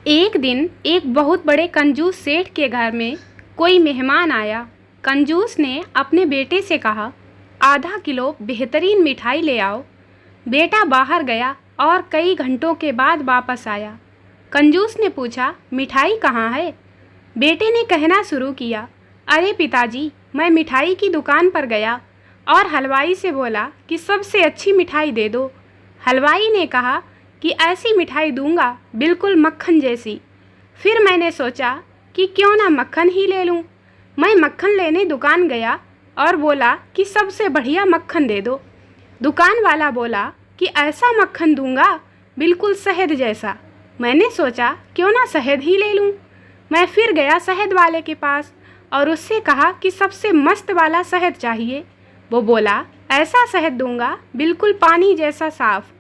एक दिन एक बहुत बड़े कंजूस सेठ के घर में कोई मेहमान आया। कंजूस ने अपने बेटे से कहा, आधा किलो बेहतरीन मिठाई ले आओ। बेटा बाहर गया और कई घंटों के बाद वापस आया। कंजूस ने पूछा, मिठाई कहाँ है? बेटे ने कहना शुरू किया, अरे पिताजी, मैं मिठाई की दुकान पर गया और हलवाई से बोला कि सबसे अच्छी मिठाई दे दो। हलवाई ने कहा कि ऐसी मिठाई दूंगा बिल्कुल मक्खन जैसी। फिर मैंने सोचा कि क्यों ना मक्खन ही ले लूं। मैं मक्खन लेने दुकान गया और बोला कि सबसे बढ़िया मक्खन दे दो। दुकान वाला बोला कि ऐसा मक्खन दूंगा बिल्कुल शहद जैसा। मैंने सोचा क्यों ना शहद ही ले लूं। मैं फिर गया शहद वाले के पास और उससे कहा कि सबसे मस्त वाला शहद चाहिए। वो बोला, ऐसा शहद दूंगा बिल्कुल पानी जैसा साफ।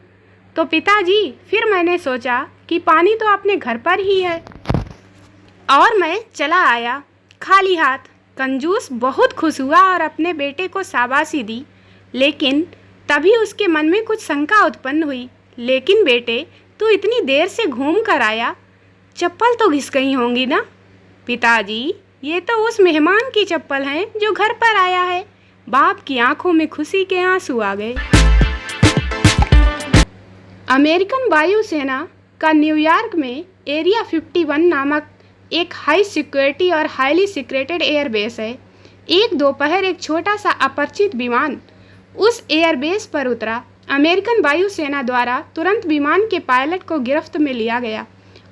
तो पिताजी, फिर मैंने सोचा कि पानी तो अपने घर पर ही है और मैं चला आया खाली हाथ। कंजूस बहुत खुश हुआ और अपने बेटे को शाबाशी दी, लेकिन तभी उसके मन में कुछ शंका उत्पन्न हुई। लेकिन बेटे, तू इतनी देर से घूम कर आया, चप्पल तो घिस गई होंगी ना? पिताजी, ये तो उस मेहमान की चप्पल हैं जो घर पर आया है। बाप की आंखों में खुशी के आंसू आ गए। अमेरिकन वायुसेना का न्यूयॉर्क में एरिया 51 नामक एक हाई सिक्योरिटी और हाईली सिक्रेटेड एयरबेस है। एक दोपहर एक छोटा सा अपरिचित विमान उस एयरबेस पर उतरा। अमेरिकन वायुसेना द्वारा तुरंत विमान के पायलट को गिरफ्त में लिया गया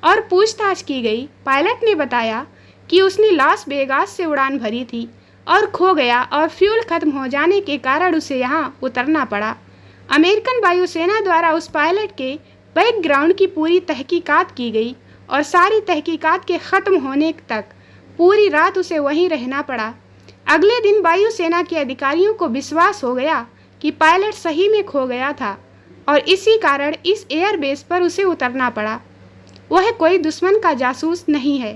और पूछताछ की गई। पायलट ने बताया कि उसने लास वेगास से उड़ान भरी थी और खो गया और फ्यूल खत्म हो जाने के कारण उसे यहाँ उतरना पड़ा। अमेरिकन वायुसेना द्वारा उस पायलट के बैकग्राउंड की पूरी तहकीकात की गई और सारी तहकीकात के ख़त्म होने तक पूरी रात उसे वहीं रहना पड़ा। अगले दिन वायुसेना के अधिकारियों को विश्वास हो गया कि पायलट सही में खो गया था और इसी कारण इस एयरबेस पर उसे उतरना पड़ा। वह कोई दुश्मन का जासूस नहीं है।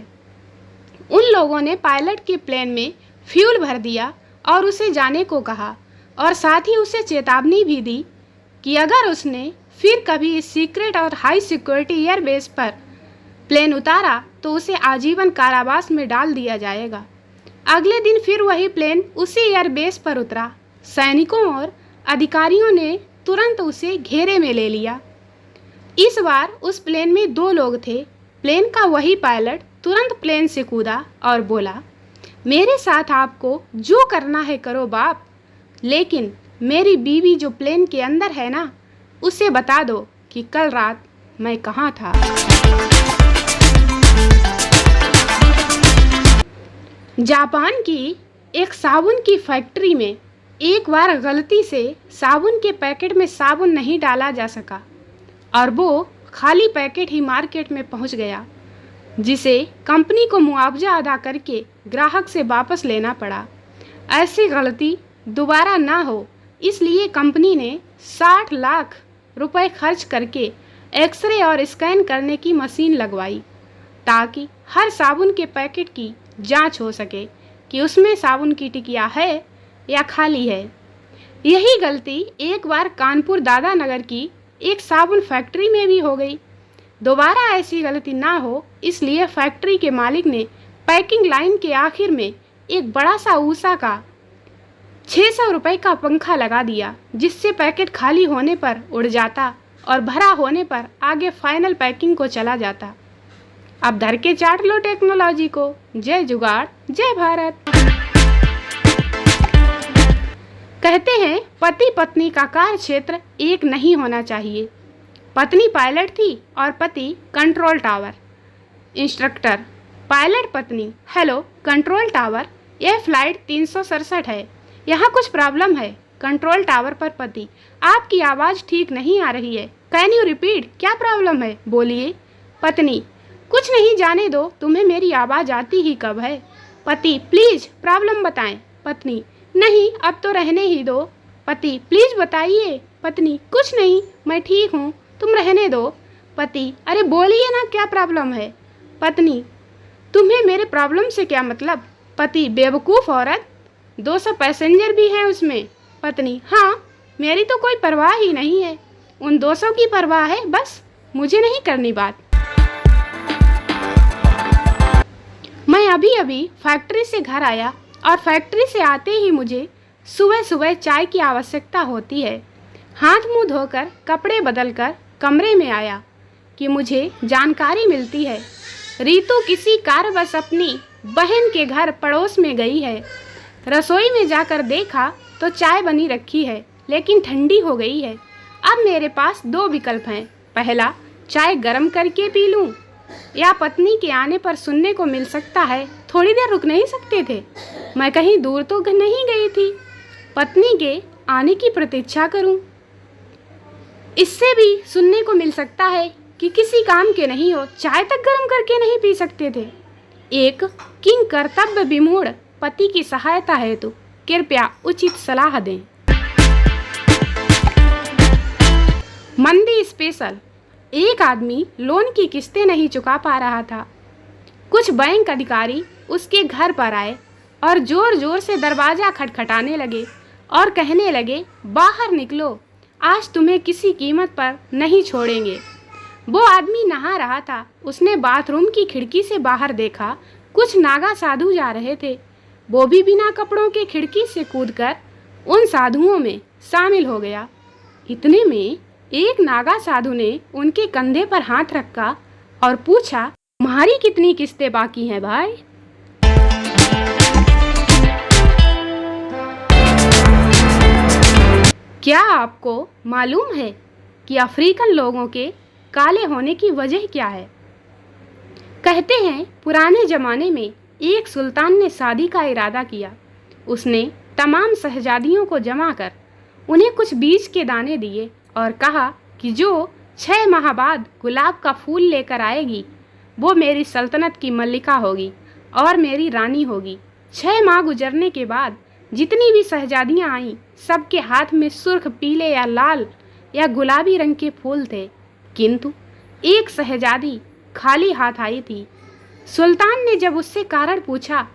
उन लोगों ने पायलट के प्लेन में फ्यूल भर दिया और उसे जाने को कहा और साथ ही उसे चेतावनी भी दी कि अगर उसने फिर कभी इस सीक्रेट और हाई सिक्योरिटी एयरबेस पर प्लेन उतारा तो उसे आजीवन कारावास में डाल दिया जाएगा। अगले दिन फिर वही प्लेन उसी एयरबेस पर उतरा। सैनिकों और अधिकारियों ने तुरंत उसे घेरे में ले लिया। इस बार उस प्लेन में 2 लोग थे। प्लेन का वही पायलट तुरंत प्लेन से कूदा और बोला, मेरे साथ आपको जो करना है करो बाप, लेकिन मेरी बीवी जो प्लेन के अंदर है ना, उसे बता दो कि कल रात मैं कहाँ था। जापान की एक साबुन की फैक्ट्री में एक बार गलती से साबुन के पैकेट में साबुन नहीं डाला जा सका और वो खाली पैकेट ही मार्केट में पहुंच गया, जिसे कंपनी को मुआवजा अदा करके ग्राहक से वापस लेना पड़ा। ऐसी गलती दोबारा ना हो, इसलिए कंपनी ने 60 लाख रुपए खर्च करके एक्सरे और स्कैन करने की मशीन लगवाई ताकि हर साबुन के पैकेट की जांच हो सके कि उसमें साबुन की टिकिया है या खाली है। यही गलती एक बार कानपुर दादा नगर की एक साबुन फैक्ट्री में भी हो गई। दोबारा ऐसी गलती ना हो, इसलिए फैक्ट्री के मालिक ने पैकिंग लाइन के आखिर में एक बड़ा सा ऊषा का 600 रुपये का पंखा लगा दिया, जिससे पैकेट खाली होने पर उड़ जाता और भरा होने पर आगे फाइनल पैकिंग को चला जाता। अब धर के चाट लो टेक्नोलॉजी को। जय जुगाड़, जय भारत। कहते हैं पति पत्नी का कार्य क्षेत्र एक नहीं होना चाहिए। पत्नी पायलट थी और पति कंट्रोल टावर इंस्ट्रक्टर। पायलट पत्नी, हेलो कंट्रोल टावर, यह फ्लाइट 367 है, यहाँ कुछ प्रॉब्लम है। कंट्रोल टावर पर पति, आपकी आवाज़ ठीक नहीं आ रही है, कैन यू रिपीट, क्या प्रॉब्लम है, बोलिए। पत्नी, कुछ नहीं, जाने दो, तुम्हें मेरी आवाज़ आती ही कब है। पति, प्लीज़ प्रॉब्लम बताएं। पत्नी, नहीं अब तो रहने ही दो। पति, प्लीज़ बताइए। पत्नी, कुछ नहीं, मैं ठीक हूँ, तुम रहने दो। पति, अरे बोलिए ना, क्या प्रॉब्लम है। पत्नी, तुम्हें मेरे प्रॉब्लम से क्या मतलब। पति, बेवकूफ़ औरत, 200 पैसेंजर भी हैं उसमें। पत्नी, हाँ, मेरी तो कोई परवाह ही नहीं है, उन 200 की परवाह है बस, मुझे नहीं करनी बात। अभी अभी फैक्ट्री से घर आया और फैक्ट्री से आते ही मुझे सुबह सुबह चाय की आवश्यकता होती है। हाथ मुंह धोकर कपड़े बदलकर कमरे में आया कि मुझे जानकारी मिलती है रीतू किसी कारणवश अपनी बहन के घर पड़ोस में गई है। रसोई में जाकर देखा तो चाय बनी रखी है लेकिन ठंडी हो गई है। अब मेरे पास दो विकल्प हैं, पहला चाय गर्म करके पी लूं या पत्नी के आने पर सुनने को मिल सकता है थोड़ी देर रुक नहीं सकते थे, मैं कहीं दूर तो नहीं गई थी, पत्नी के आने की प्रतीक्षा करूं। इससे भी सुनने को मिल सकता है कि किसी काम के नहीं हो, चाय तक गर्म करके नहीं पी सकते थे। एक किंग कर्तव्य विमूढ़ पति की सहायता हेतु कृपया उचित सलाह दें। मंदी स्पेशल। एक आदमी लोन की किस्तें नहीं चुका पा रहा था। कुछ बैंक अधिकारी उसके घर पर आए और जोर जोर से दरवाज़ा खटखटाने लगे और कहने लगे, बाहर निकलो, आज तुम्हें किसी कीमत पर नहीं छोड़ेंगे। वो आदमी नहा रहा था। उसने बाथरूम की खिड़की से बाहर देखा, कुछ नागा साधु जा रहे थे। वो भी बिना कपड़ों के खिड़की से कूदकर उन साधुओं में शामिल हो गया। इतने में एक नागा साधु ने उनके कंधे पर हाथ रखा और पूछा, तुम्हारी कितनी किस्तें बाकी हैं भाई? क्या आपको मालूम है कि अफ्रीकन लोगों के काले होने की वजह क्या है? कहते हैं पुराने ज़माने में एक सुल्तान ने शादी का इरादा किया। उसने तमाम शहजादियों को जमा कर उन्हें कुछ बीज के दाने दिए और कहा कि जो 6 माह बाद गुलाब का फूल लेकर आएगी वो मेरी सल्तनत की मल्लिका होगी और मेरी रानी होगी। 6 माह गुजरने के बाद जितनी भी शहजादियाँ आईं, सबके हाथ में सुर्ख, पीले या लाल या गुलाबी रंग के फूल थे, किंतु एक शहजादी खाली हाथ आई थी। सुल्तान ने जब उससे कारण पूछा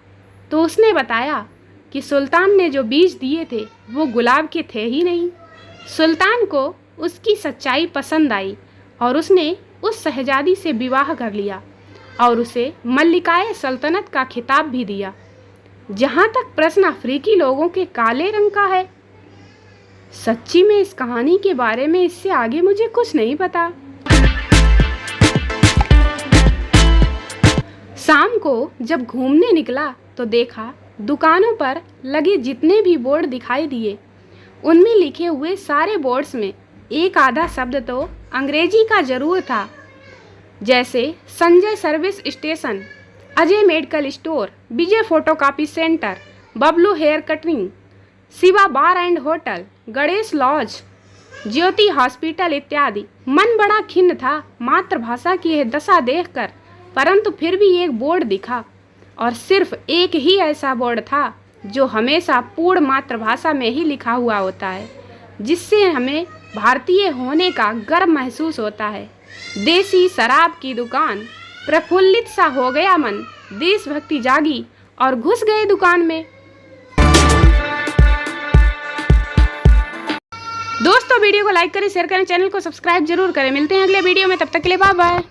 तो उसने बताया कि सुल्तान ने जो बीज दिए थे वो गुलाब के थे ही नहीं। सुल्तान को उसकी सच्चाई पसंद आई और उसने उस शहजादी से विवाह कर लिया और उसे मल्लिकाए सल्तनत का खिताब भी दिया। जहाँ तक प्रश्न अफ्रीकी लोगों के काले रंग का है, सच्ची में इस कहानी के बारे में इससे आगे मुझे कुछ नहीं पता। शाम को जब घूमने निकला तो देखा दुकानों पर लगे जितने भी बोर्ड दिखाई दिए उनमें लिखे हुए सारे बोर्ड्स में एक आधा शब्द तो अंग्रेजी का जरूर था, जैसे Sanjay service station, Ajay medical store, Vijay photocopy centre, Bablu hair cutting, Shiva bar and hotel, Ganesh lodge, Jyoti hospital इत्यादि। मन बड़ा खिन्न था मातृभाषा की यह दशा देखकर, परंतु फिर भी एक बोर्ड दिखा और सिर्फ एक ही ऐसा बोर्ड था जो हमेशा पूर्ण मातृभाषा में ही लिखा हुआ होता है, जिससे हमें भारतीय होने का गर्व महसूस होता है। देसी शराब की दुकान। प्रफुल्लित सा हो गया मन, देशभक्ति जागी और घुस गए दुकान में। दोस्तों वीडियो को लाइक करें, शेयर करें, चैनल को सब्सक्राइब जरूर करें। मिलते हैं अगले वीडियो में, तब तक के लिए बाय बाय।